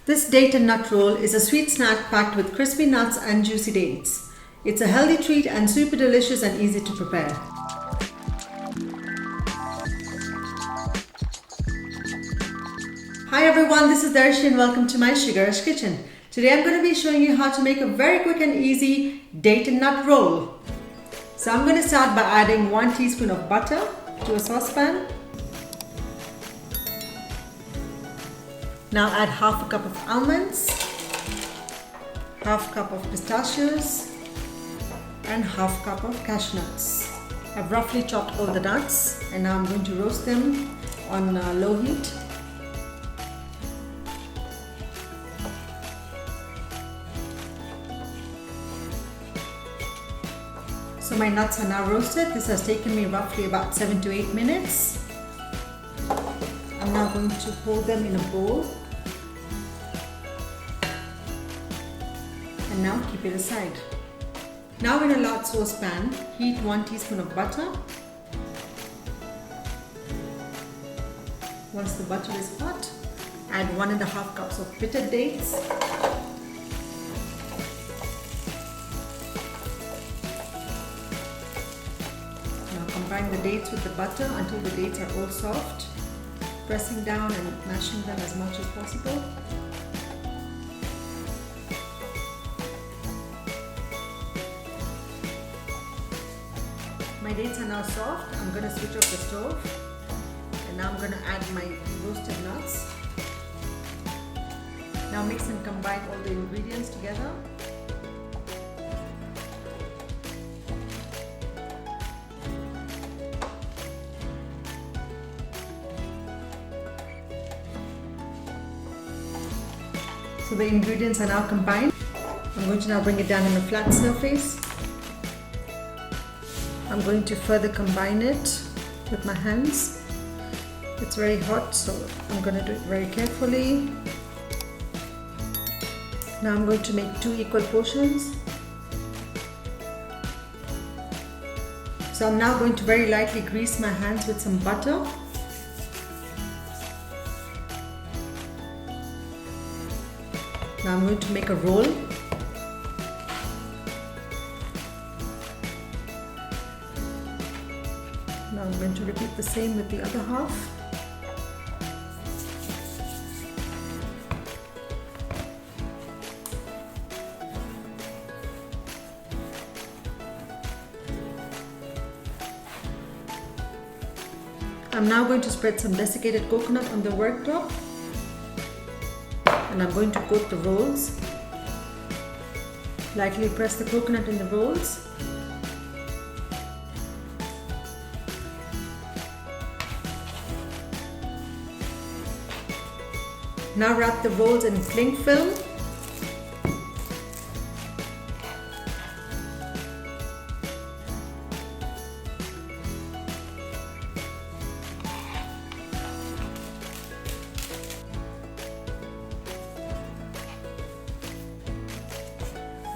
This date and nut roll is a sweet snack packed with crispy nuts and juicy dates. It's a healthy treat and super delicious and easy to prepare. Hi everyone, this is Darshi and welcome to my Sugarush kitchen. Today I'm going to be showing you how to make a very quick and easy date and nut roll. So I'm going to start by adding 1 teaspoon of butter to a saucepan. Now add half a cup of almonds, half cup of pistachios and half cup of cashew nuts. I've roughly chopped all the nuts and now I'm going to roast them on low heat. So my nuts are now roasted. This has taken me roughly about 7 to 8 minutes. I'm now going to pour them in a bowl and now keep it aside. Now in a large saucepan, heat 1 teaspoon of butter. Once the butter is hot, add 1.5 cups of pitted dates. Now combine the dates with the butter until the dates are all soft, pressing down and mashing them as much as possible. My dates are now soft. I'm going to switch off the stove and now I'm going to add my roasted nuts. Now mix and combine all the ingredients together. So the ingredients are now combined. I'm going to now bring it down on a flat surface. I'm going to further combine it with my hands. It's very hot, so I'm going to do it very carefully. Now I'm going to make 2 equal portions. So I'm now going to very lightly grease my hands with some butter. Now I'm going to make a roll. Now I'm going to repeat the same with the other half. I'm now going to spread some desiccated coconut on the worktop. And I'm going to coat the rolls. Lightly press the coconut in the rolls. Now wrap the rolls in cling film.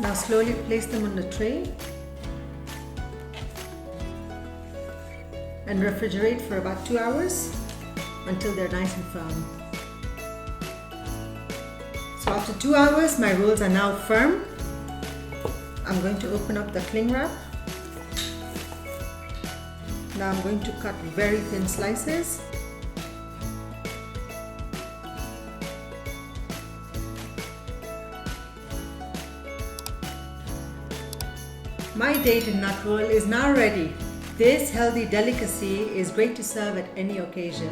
Now slowly place them on the tray and refrigerate for about 2 hours until they're nice and firm. So after 2 hours, my rolls are now firm. I'm going to open up the cling wrap. Now I'm going to cut very thin slices. My date and nut roll is now ready. This healthy delicacy is great to serve at any occasion.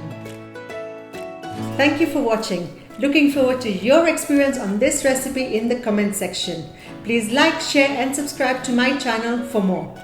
Thank you for watching. Looking forward to your experience on this recipe in the comment section. Please like, share and subscribe to my channel for more.